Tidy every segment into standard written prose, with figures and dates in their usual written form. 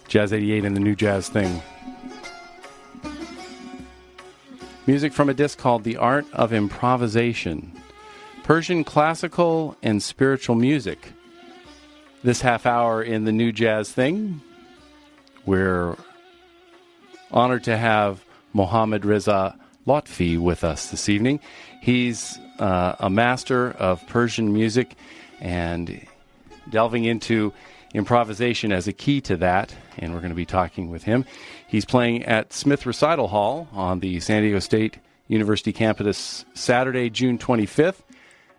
Jazz 88 and the New Jazz Thing. Music from a disc called The Art of Improvisation. Persian classical and spiritual music. This half hour in the New Jazz Thing, we're honored to have محمدرضا Lutfi with us this evening. He's a master of Persian music and delving into improvisation as a key to that, and we're going to be talking with him. He's playing at Smith Recital Hall on the San Diego State University campus Saturday, June 25th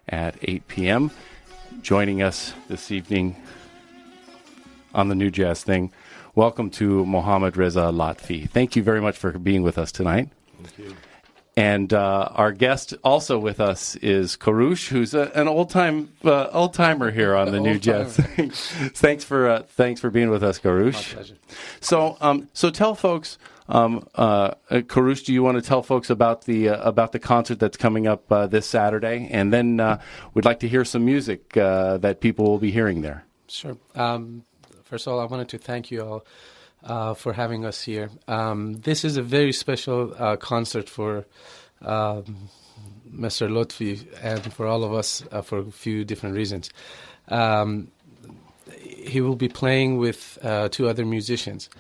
at 8 p.m. Joining us this evening on the New Jazz Thing. Welcome to محمدرضا Lutfi. Thank you very much for being with us tonight. Thank you. And our guest also with us is Karush, who's an old-timer here on the New Jazz. Thanks for being with us, Karush. My pleasure. So tell folks, Karush, do you want to tell folks about the concert that's coming up this Saturday, and then we'd like to hear some music that people will be hearing there. Sure. First of all, I wanted to thank you all for having us here. This is a very special concert for Mr. Lutfi and for all of us for a few different reasons. He will be playing with two other musicians,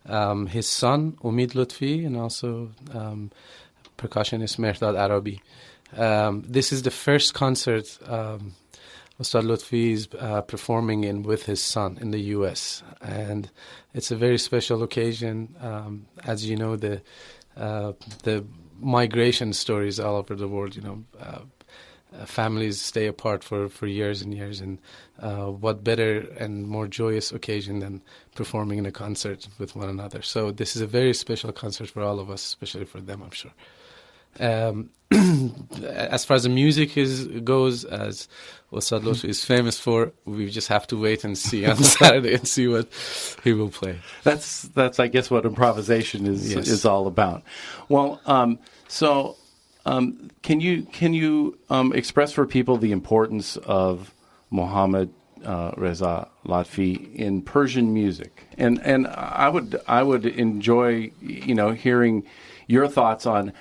his son, Umid Lutfi, and also percussionist Mehrdad Arabi. This is the first concert Ustad Lutfi is performing in with his son in the U.S., and it's a very special occasion. As you know, the migration stories all over the world, families stay apart for years and years, and what better and more joyous occasion than performing in a concert with one another. So this is a very special concert for all of us, especially for them, I'm sure. As far as the music goes, as Ustad Lutfi is famous for, we just have to wait and see on Saturday and see what he will play. That's I guess what improvisation is all about. Well, can you express for people the importance of محمدرضا Lutfi in Persian music? And I would enjoy hearing your thoughts on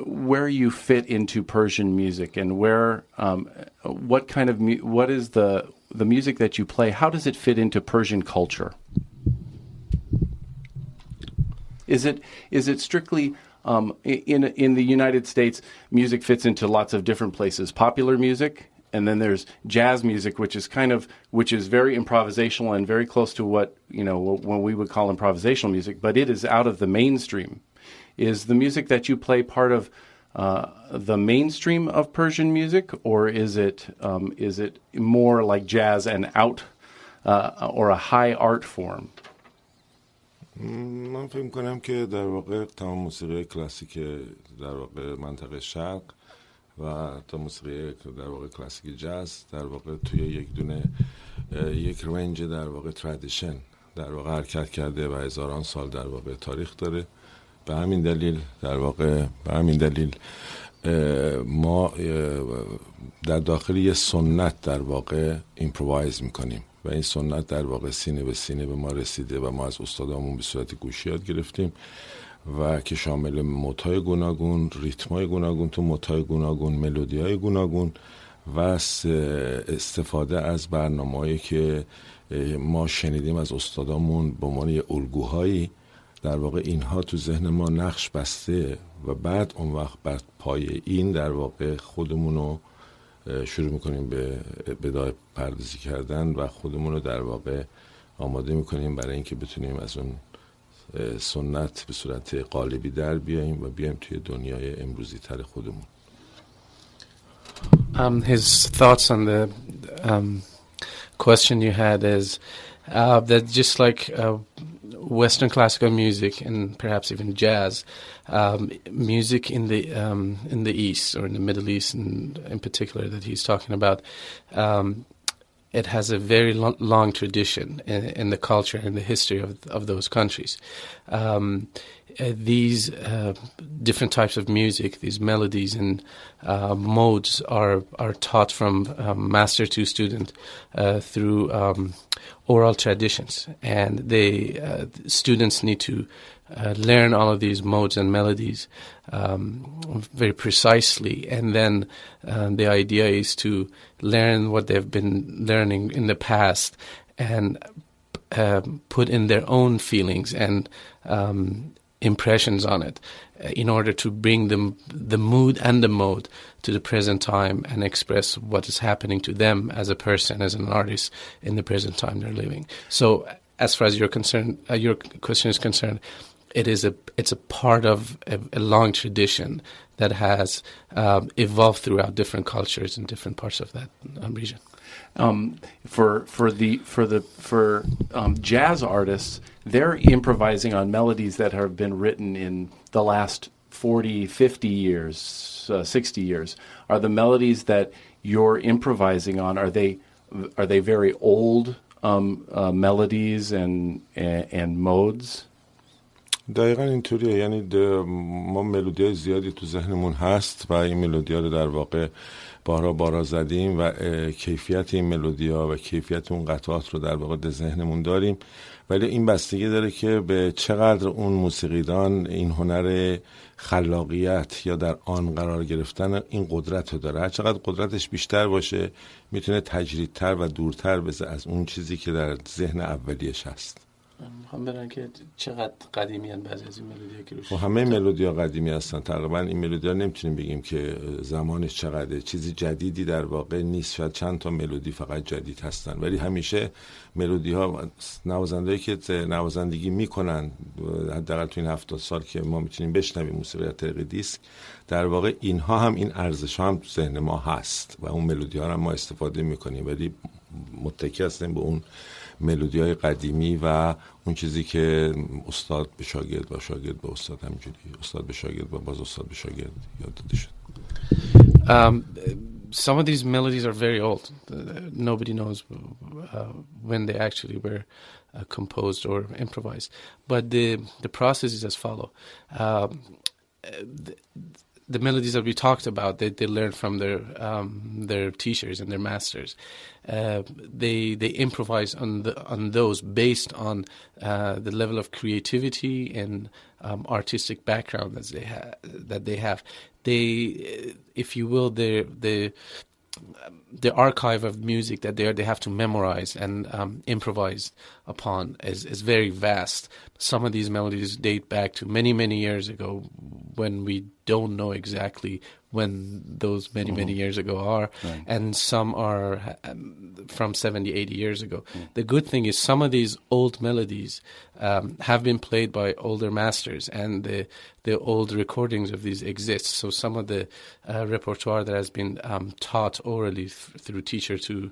where you fit into Persian music, and what is the music that you play? How does it fit into Persian culture? Is it strictly in the United States? Music fits into lots of different places. Popular music, and then there's jazz music, which is very improvisational and very close to what we would call improvisational music, but it is out of the mainstream. Is the music that you play part of the mainstream of Persian music, or is it more like jazz and out or a high art form? من فکر کنم که در واقع تمام موسیقی کلاسیک در واقع منطقه شرق و تا موسیقی در واقع کلاسیک جاز در واقع توی یک رنج در واقع ترادیشن در واقع حرکت کرده و هزاران سال در واقع تاریخ داره. به همین دلیل ما در داخل یه سنت در واقع ایمپرووایز میکنیم و این سنت در واقع سینه به سینه به ما رسیده و ما از استادامون به صورت گوشی یاد گرفتیم و که شامل موتای گوناگون، ریتمای گوناگون، تو موتای گوناگون، ملودیای گوناگون و استفاده از برنامه‌ای که ما شنیدیم از استادامون به عنوان یه الگوهایی. در واقع اینها تو ذهن ما نقش بسته و بعد اون وقت بر پای این در واقع خودمونو شروع میکنیم به بداهه پردازی کردن و خودمون رو در واقع آماده میکنیم برای اینکه بتونیم از اون سنت به صورت قالبی در بیاییم و بیایم توی دنیای امروزی تر خودمون. His thoughts on the question you had is that just like Western classical music and perhaps even jazz, music in the East or in the Middle East in particular that he's talking about, it has a very long tradition in the culture and the history of those countries. These different types of music, these melodies and modes are taught from master to student through oral traditions, and students need to learn all of these modes and melodies very precisely, and then the idea is to learn what they've been learning in the past and put in their own feelings and impressions on it in order to bring them the mood and the mode to the present time and express what is happening to them as a person, as an artist in the present time they're living. So as far as your question is concerned, it's a part of a long tradition that has evolved throughout different cultures in different parts of that region. For jazz artists, they're improvising on melodies that have been written in the last 40, 50 years, 60 years. Are the melodies that you're improvising on, are they very old melodies and modes? دقیقا اینطوریه. یعنی ما ملودی‌های زیادی تو ذهنمون هست و این ملودی‌ها رو در واقع بارها زدیم و کیفیت این ملودی‌ها و کیفیت اون قطعات رو در واقع در ذهنمون داریم، ولی این بستگی داره که به چقدر اون موسیقیدان این هنر خلاقیت یا در آن قرار گرفتن این قدرت رو داره. هر چقدر قدرتش بیشتر باشه میتونه تجریدتر و دورتر بشه از اون چیزی که در ذهن اولیش هست. میخوام برن که چقدر قدیمی هستن بعضی از این ملودی‌ها که روش. همه ملودی‌ها قدیمی هستن تقریبا. این ملودی‌ها نمیتونیم بگیم که زمانش چقدره، چیزی جدیدی در واقع نیست. شاید چند تا ملودی فقط جدید هستن، ولی همیشه ملودی‌ها نوازندهایی که نوازندگی میکنن حداقل تو این 70 سال که ما میتونیم بشنویم موسیقی طریق دیسک، در واقع اینها هم این ارزش‌ها هم تو ذهن ما هست و اون ملودی‌ها رو ما استفاده میکنیم، ولی متکی هستیم به اون ملودی‌های قدیمی و اون چیزی که استاد به شاگرد و شاگرد به استاد، همینجوری استاد به شاگرد و باز استاد به شاگرد یاد داده شد. Some of these melodies are very old. Nobody knows when they actually were composed or improvised. But the process is as follow. The melodies that we talked about, they learn from their teachers and their masters. They improvise on those based on the level of creativity and artistic background that they have. They, if you will, the archive of music that they have to memorize and improvise upon is very vast. Some of these melodies date back to many years ago when we don't know exactly when those many years ago are, right. And some are from 70, 80 years ago. The good thing is some of these old melodies have been played by older masters, and the old recordings of these exist. So some of the repertoire that has been taught orally through teacher to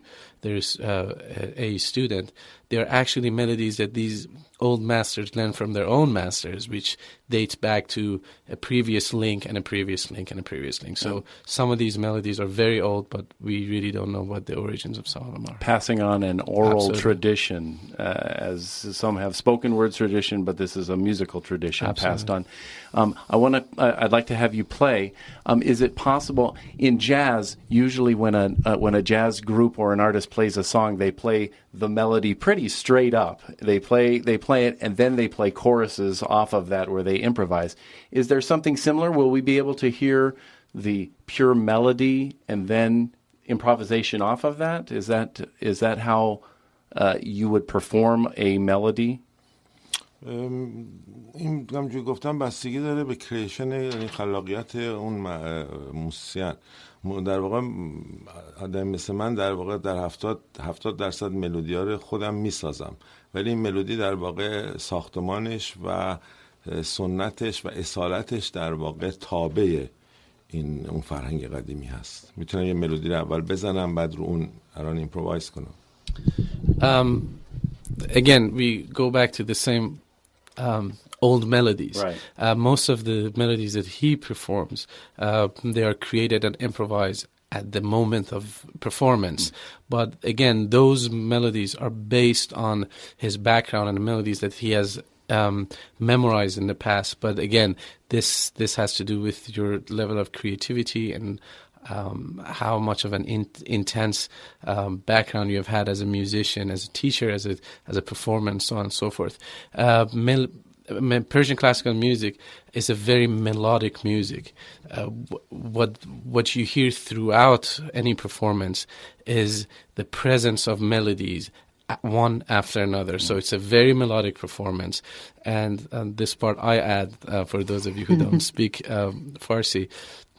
a student, they're actually melodies that these old masters learn from their own masters, which dates back to a previous link and a previous link and a previous link. So some of these melodies are very old, but we really don't know what the origins of some of them are. Passing on an oral tradition, as some have spoken word tradition, but this is a musical tradition passed on. I'd like to have you play. Is it possible in jazz? Usually, when a jazz group or an artist plays a song, they play the melody pretty straight up. They play it, and then they play choruses off of that where they improvise. Is there something similar? Will we be able to hear the pure melody and then improvisation off of that? Is that how you would perform a melody? این همونجوری گفتم بستگی داره به کریشن، یعنی خلاقیت اون موسیقین. در واقع آدم مثل من در واقع در 70% ملودی ها رو خودم میسازم، ولی این ملودی در واقع ساختمانش و سنتش و اصالتش در واقع تابع اون فرهنگ قدیمی هست. میتونم یه ملودی رو اول بزنم بعد رو اون الان ایمپرووایز کنم. Again, we go back to the same old melodies. Right. Most of the melodies that he performs, they are created and improvised at the moment of performance. But again, those melodies are based on his background and the melodies that he has memorized in the past. But again, this has to do with your level of creativity and how much of an intense background you have had as a musician, as a teacher, as a performer, and so on and so forth. Persian classical music is a very melodic music. What you hear throughout any performance is the presence of melodies, one after another. So it's a very melodic performance. And this part I add, for those of you who don't speak Farsi,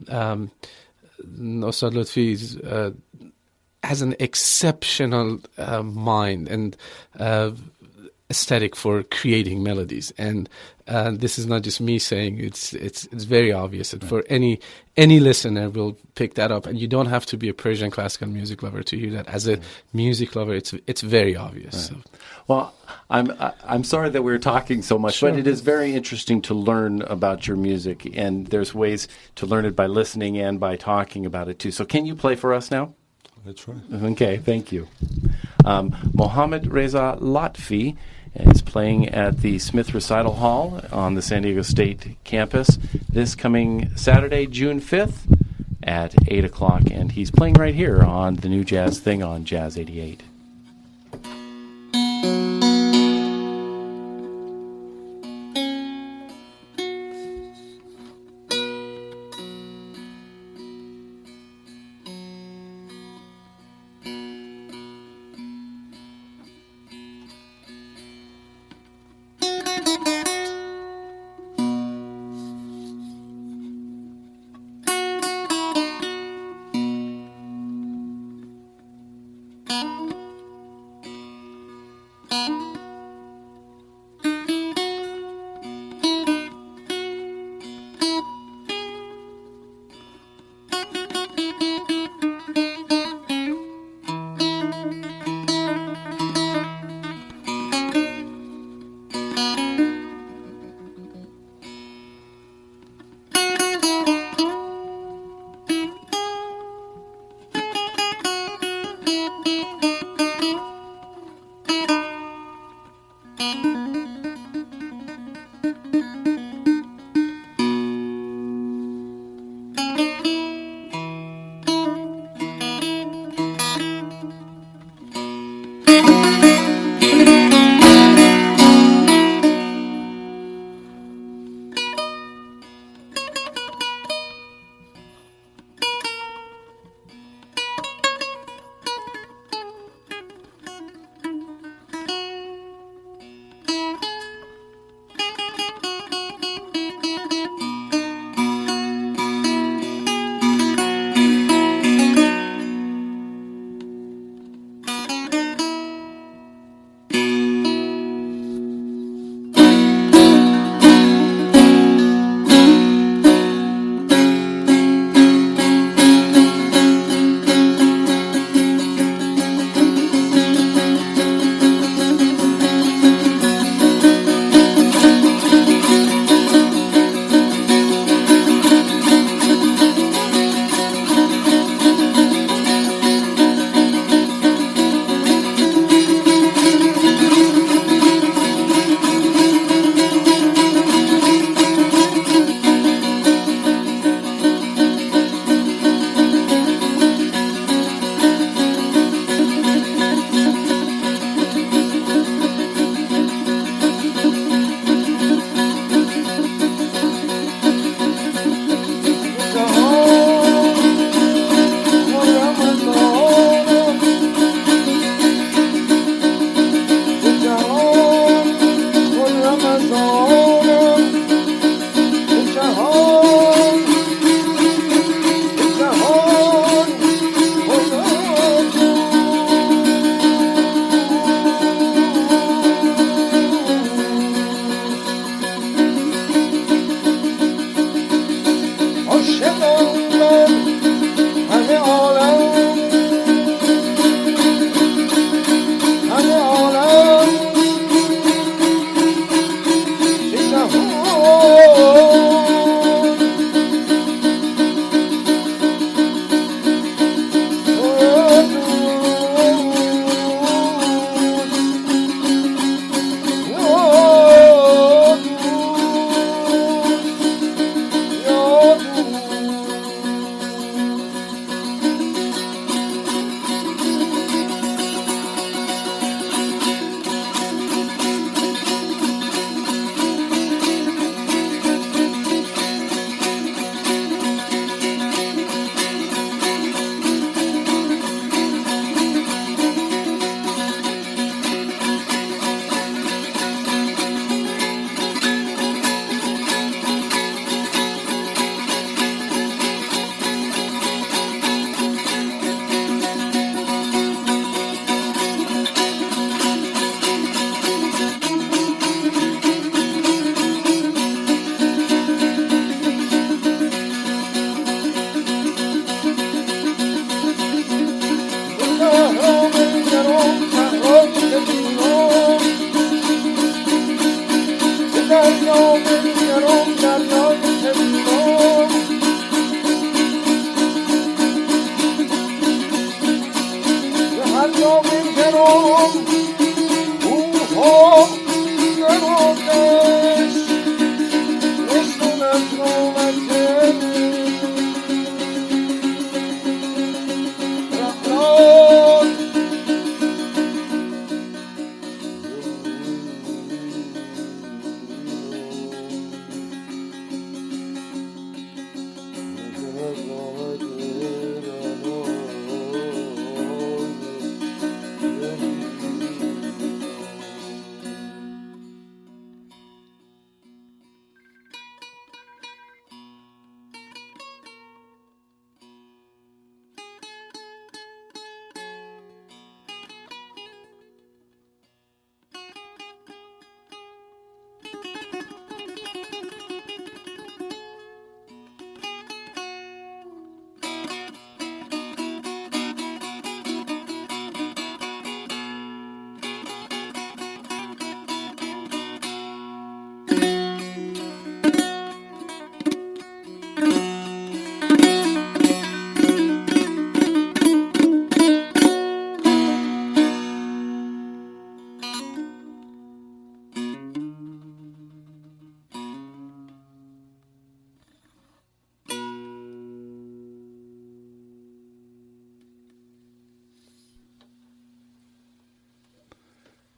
Ustad Lutfi has an exceptional mind and aesthetic for creating melodies, and this is not just me saying, it's very obvious that for any listener will pick that up, and you don't have to be a Persian classical music lover to hear that. As a music lover, it's very obvious. Right. So. Well, I'm sorry that we're talking so much, but it is very interesting to learn about your music, and there's ways to learn it by listening and by talking about it too. So can you play for us now? That's right. Okay, thank you. محمدرضا لطفی is playing at the Smith Recital Hall on the San Diego State campus this coming Saturday, June 5th at 8 o'clock. And he's playing right here on the New Jazz Thing on Jazz 88.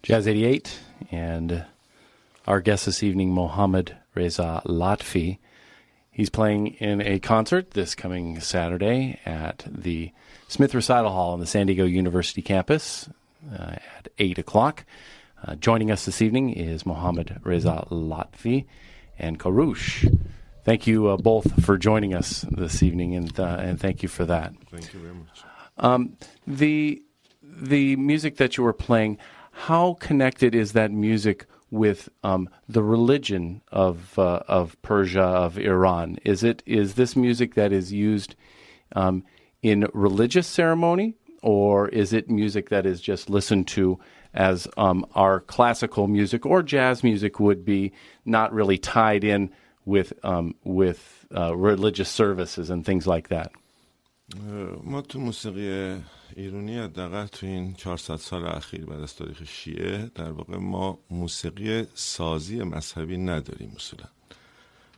Jazz 88, and our guest this evening, محمدرضا لطفی. He's playing in a concert this coming Saturday at the Smith Recital Hall on the San Diego University campus at 8 o'clock. Joining us this evening is محمدرضا لطفی and Karush. Thank you both for joining us this evening, and thank you for that. Thank you very much. The music that you were playing, how connected is that music with the religion of Persia, of Iran? Is this music that is used in religious ceremony, or is it music that is just listened to as our classical music or jazz music would be, not really tied in with religious services and things like that? ما تو موسیقی ایرانی حداقل تو این 400 سال اخیر بعد از تاریخ شیعه در واقع ما موسیقی سازی مذهبی نداریم اصولا،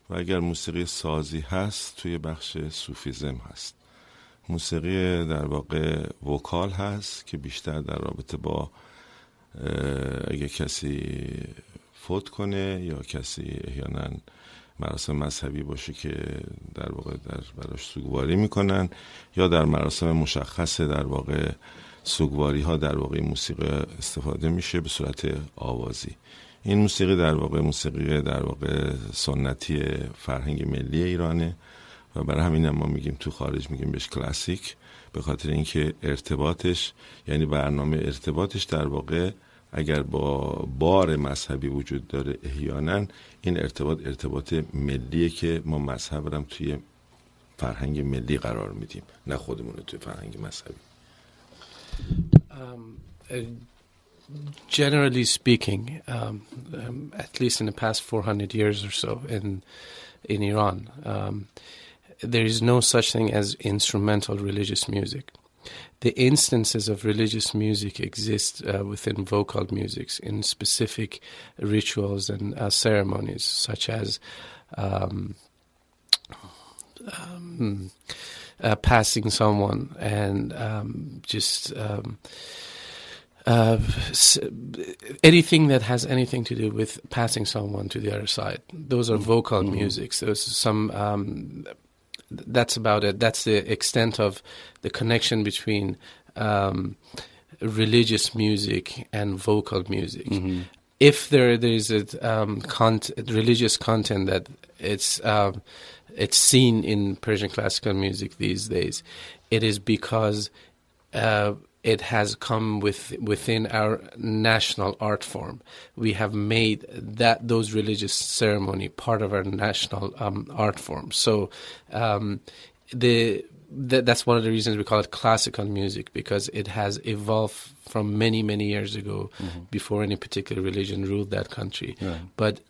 و اگر موسیقی سازی هست توی بخش صوفیزم هست. موسیقی در واقع وکال هست که بیشتر در رابطه با اگه کسی فوت کنه یا کسی احیانا مراسم مذهبی باشه که در واقع براش سوگواری میکنن، یا در مراسم مشخص در واقع سوگواری ها در واقع موسیقی استفاده میشه به صورت آوازی. این موسیقی در واقع سنتی فرهنگ ملی ایرانه و برای همین ما میگیم تو خارج میگیم بهش کلاسیک، به خاطر اینکه ارتباطش، یعنی برنامه ارتباطش در واقع اگر با بار مذهبی وجود داره احیانا این ارتباط ملیه که ما مذهب رو توی فرهنگ ملی قرار میدیم، نه خودمون رو توی فرهنگ مذهبی. Generally speaking, at least in the past 400 years or so in Iran, there is no such thing as instrumental religious music. The instances of religious music exist within vocal musics in specific rituals and ceremonies, such as passing someone and anything that has anything to do with passing someone to the other side. Those are vocal musics. There's some... That's about it. That's the extent of the connection between religious music and vocal music. Mm-hmm. If there is a religious content that it's seen in Persian classical music these days, it is because it has come within our national art form. We have made those religious ceremony part of our national art form. So the that's one of the reasons we call it classical music, because it has evolved from many, many years ago, before any particular religion ruled that country. Right. But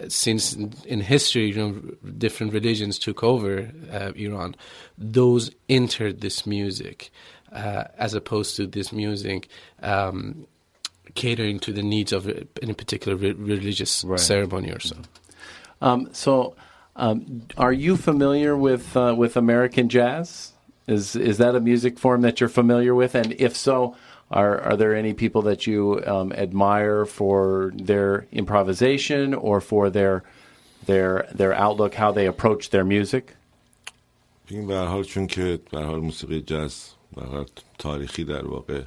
since in history, different religions took over Iran, those entered this music, as opposed to this music catering to the needs of any particular religious ceremony or so. Are you familiar with American jazz? Is that a music form that you're familiar with? And if so, are there any people that you admire for their improvisation or for their outlook, how they approach their music? بگیم به هر حال چون که به هر حال موسیقی جاز به هر حال تاریخی در واقع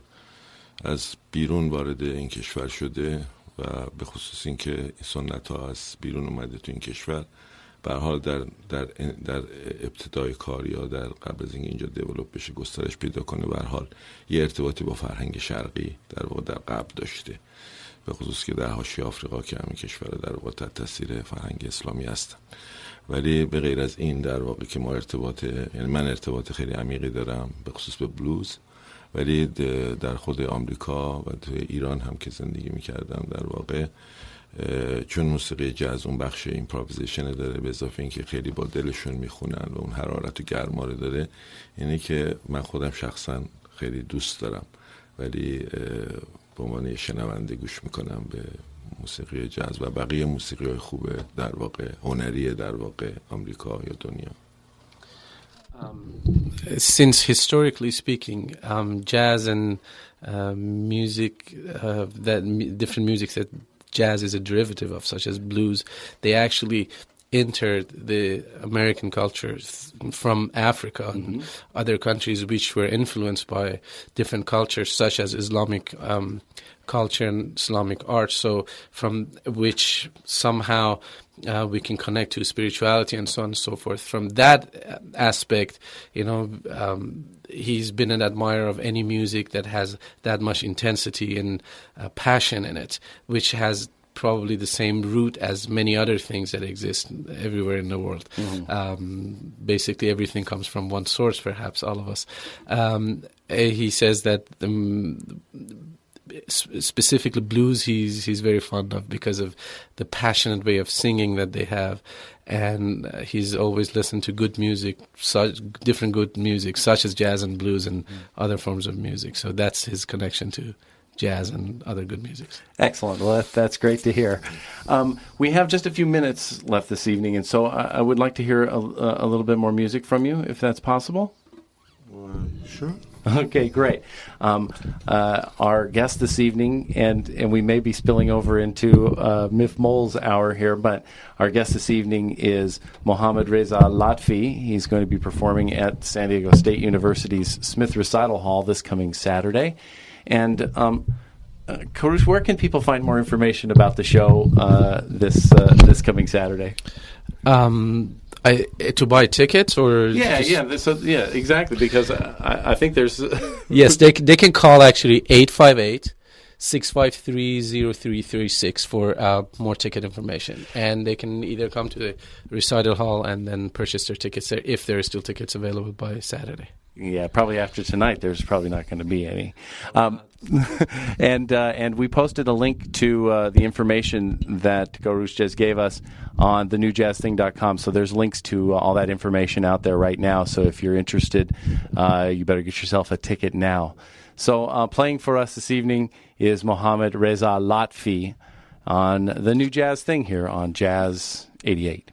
از بیرون وارد این کشور شده و به خصوص این که این سنت ها از بیرون اومده تو این کشور، به هر حال در ابتدای کار یا در قبل از اینکه اینجا دیولپ بشه گسترش پیدا کنه، به هر حال یه ارتباطی با فرهنگ شرقی در واقع در قبل داشته، به خصوص که در حاشیه آفریقا که همین کشور در واقع تحت تاثیر فرهنگ اسلامی هستن. ولی به غیر از این در واقع که ما من ارتباط خیلی عمیقی دارم به خصوص به بلوز، ولی در خود آمریکا و تو ایران هم که زندگی میکردم در واقع چون موسیقی جاز اون بخش ایمپروویزیشن داره، به اضافه اینکه خیلی با دلشون میخونن و اون حرارت و گرما رو داره، اینه که من خودم شخصا خیلی دوست دارم، ولی به عنوان شنونده گوش میکنم به موسیقی جاز و بقیه موسیقی های خوبه در واقع هنری در واقع آمریکا یا دنیا. Since historically speaking, jazz and music, different musics that jazz is a derivative of, such as blues, they actually entered the American culture from Africa and other countries which were influenced by different cultures, such as Islamic culture and Islamic art, so from which somehow we can connect to spirituality and so on and so forth. From that aspect, he's been an admirer of any music that has that much intensity and passion in it, which has probably the same root as many other things that exist everywhere in the world. Basically, everything comes from one source, perhaps, all of us. He says that specifically blues he's very fond of because of the passionate way of singing that they have, and he's always listened to good music, different good music, such as jazz and blues and other forms of music. So that's his connection to jazz and other good music. Excellent. Well, that's great to hear. We have just a few minutes left this evening, and so I would like to hear a little bit more music from you, if that's possible. Sure. Okay, great. Our guest this evening, and we may be spilling over into Mif Mol's hour here, but our guest this evening is محمدرضا لطفی. He's going to be performing at San Diego State University's Smith Recital Hall this coming Saturday. And Karush, where can people find more information about the show this coming Saturday? To buy tickets or exactly, because I think there's yes, they can call actually 858-653-0336 for more ticket information, and they can either come to the recital hall and then purchase their tickets there if there are still tickets available by Saturday. Yeah, probably after tonight there's probably not going to be any. And we posted a link to the information that Garush just gave us on thenewjazzthing.com. So there's links to all that information out there right now. So if you're interested, you better get yourself a ticket now. So playing for us this evening is محمدرضا لطفی on the New Jazz Thing here on Jazz 88.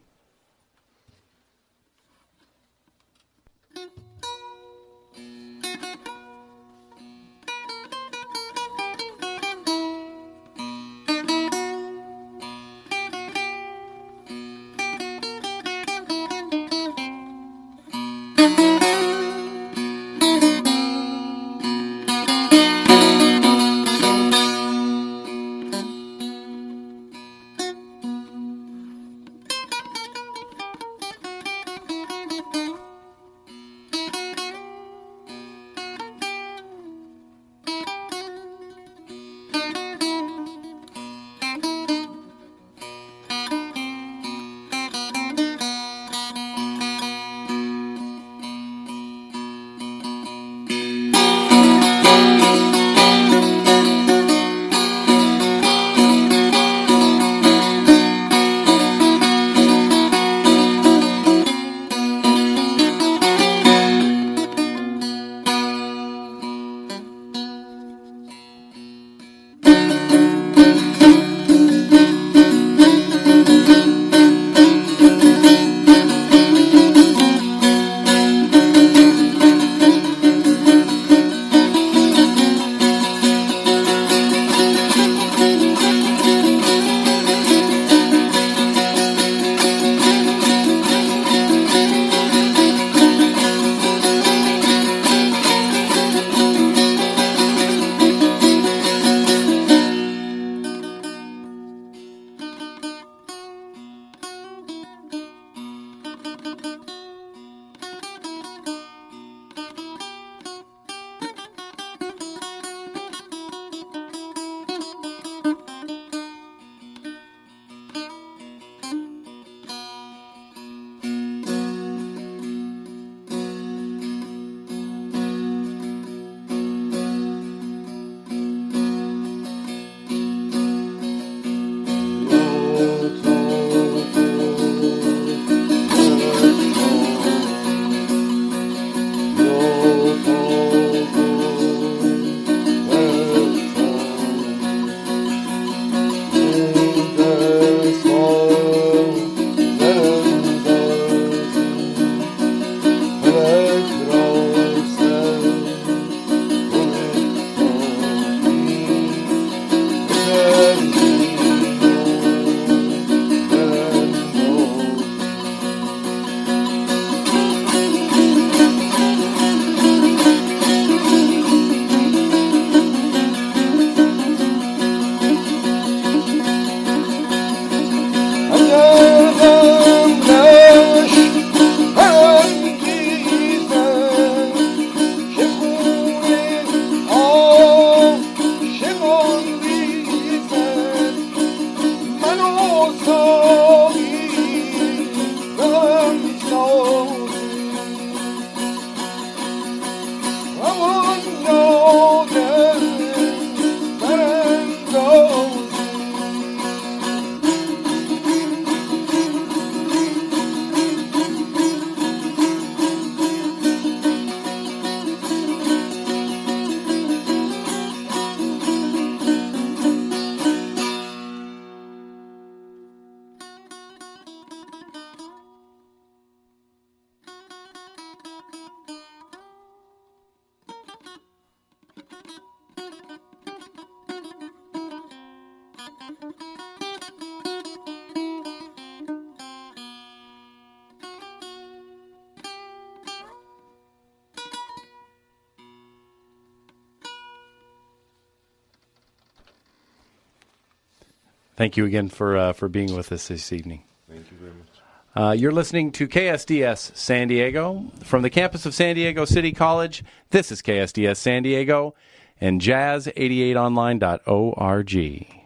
Thank you again for being with us this evening. Thank you very much. You're listening to KSDS San Diego. From the campus of San Diego City College, this is KSDS San Diego and jazz88online.org.